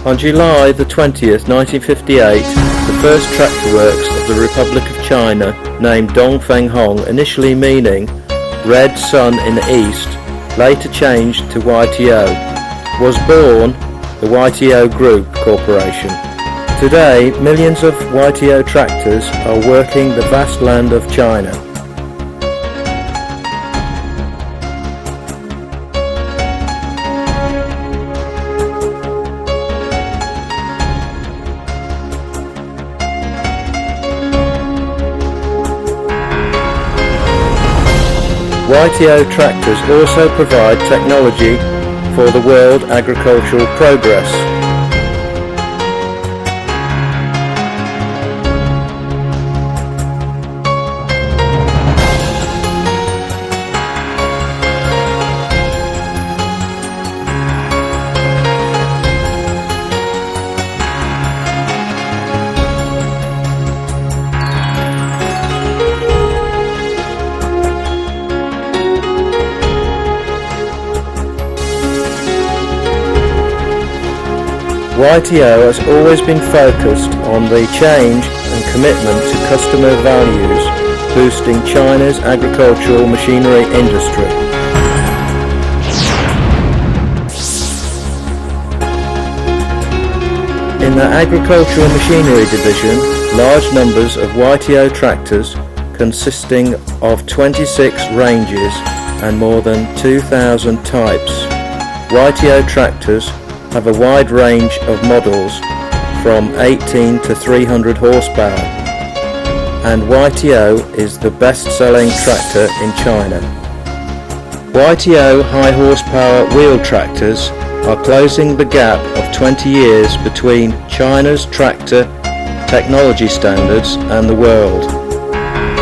On July the 20th, 1958, the first tractor works of the Republic of China, named Dongfeng Hong, initially meaning Red Sun in the East, later changed to YTO, was born the YTO Group Corporation. Today, millions of YTO tractors are working the vast land of China. YTO Tractors also provide technology for the world agricultural progress. YTO has always been focused on the change and commitment to customer values, boosting China's agricultural machinery industry. In the agricultural machinery division, large numbers of YTO tractors consisting of 26 ranges and more than 2,000 types. YTO tractors have a wide range of models from 18 to 300 horsepower, and YTO is the best-selling tractor in China. YTO high horsepower wheel tractors are closing the gap of 20 years between China's tractor technology standards and the world.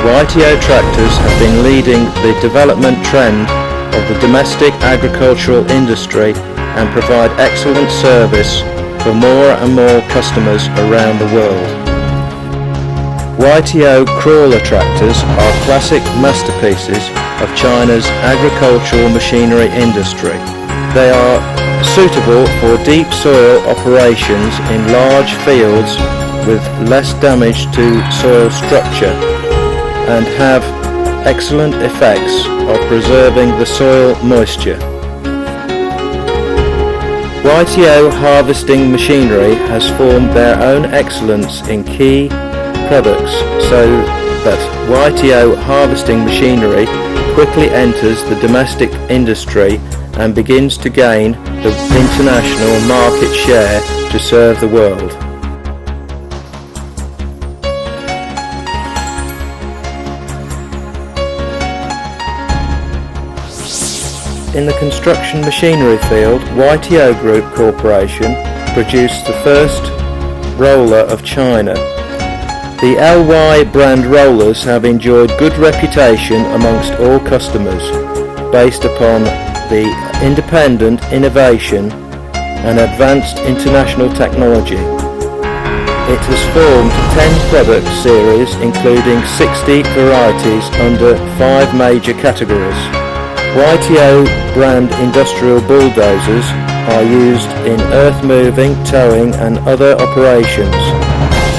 YTO tractors have been leading the development trend of the domestic agricultural industry and provide excellent service for more and more customers around the world. YTO crawler tractors are classic masterpieces of China's agricultural machinery industry. They are suitable for deep soil operations in large fields with less damage to soil structure and have excellent effects of preserving the soil moisture. YTO harvesting machinery has formed their own excellence in key products, so that YTO harvesting machinery quickly enters the domestic industry and begins to gain the international market share to serve the world. In the construction machinery field, YTO Group Corporation produced the first roller of China. The LY brand rollers have enjoyed good reputation amongst all customers, based upon the independent innovation and advanced international technology. It has formed 10 product series, including 60 varieties under 5 major categories. YTO brand industrial bulldozers are used in earth moving, towing and other operations,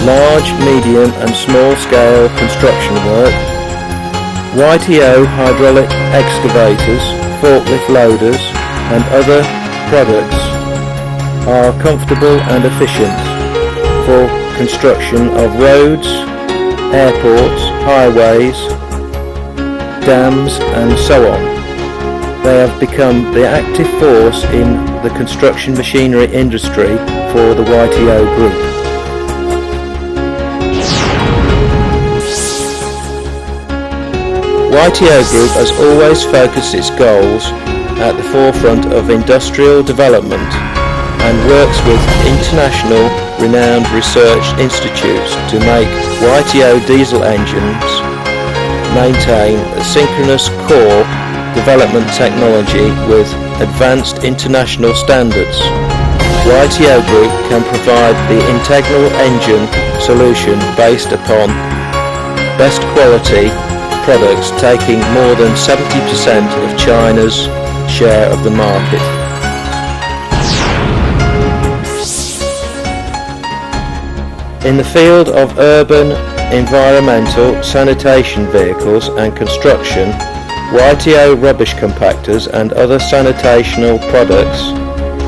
large, medium and small scale construction work. YTO hydraulic excavators, forklift loaders and other products are comfortable and efficient for construction of roads, airports, highways, dams and so on. They have become the active force in the construction machinery industry for the YTO Group. YTO Group has always focused its goals at the forefront of industrial development and works with international renowned research institutes to make YTO diesel engines maintain a synchronous core development technology with advanced international standards. YTO Group can provide the integral engine solution based upon best quality products, taking more than 70% of China's share of the market. In the field of urban, environmental, sanitation vehicles and construction, YTO rubbish compactors and other sanitational products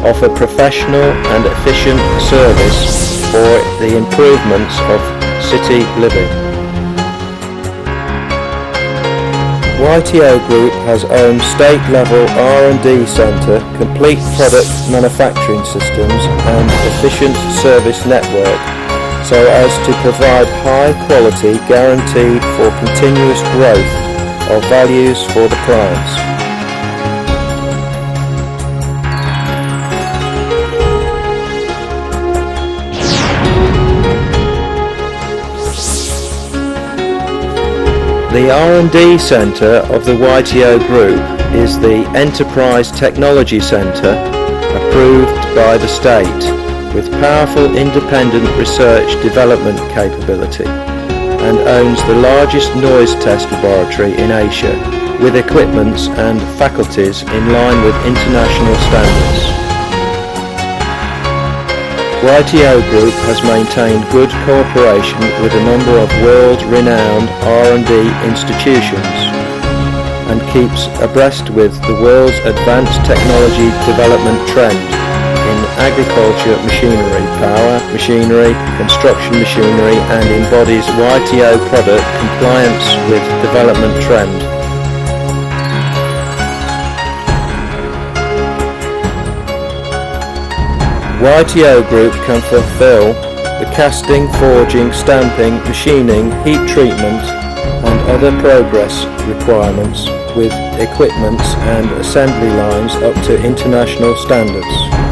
offer professional and efficient service for the improvements of city living. YTO Group has owned state-level R&D centre, complete product manufacturing systems and efficient service network so as to provide high quality guaranteed for continuous growth of values for the clients. The R&D Centre of the YTO Group is the Enterprise Technology Centre approved by the state with powerful independent research development capability and owns the largest noise test laboratory in Asia with equipments and faculties in line with international standards. YTO Group has maintained good cooperation with a number of world-renowned R&D institutions and keeps abreast with the world's advanced technology development trend in agriculture machinery, power machinery, construction machinery, and embodies YTO product compliance with development trend. YTO Group can fulfill the casting, forging, stamping, machining, heat treatment and other progress requirements with equipments and assembly lines up to international standards.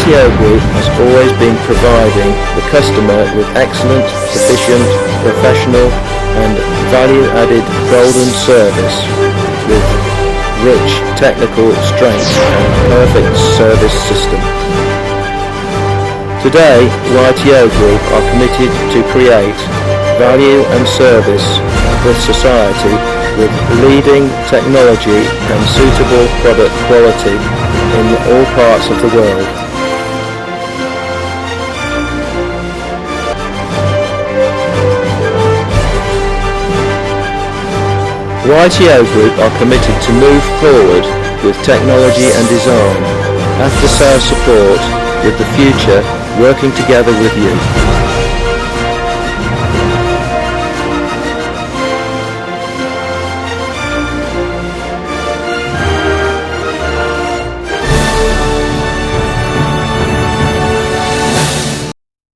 YTO Group has always been providing the customer with excellent, sufficient, professional and value-added golden service with rich technical strength and perfect service system. Today, YTO Group are committed to create value and service with society with leading technology and suitable product quality in all parts of the world. YTO Group are committed to move forward with technology and design, after-sales support with the future, working together with you.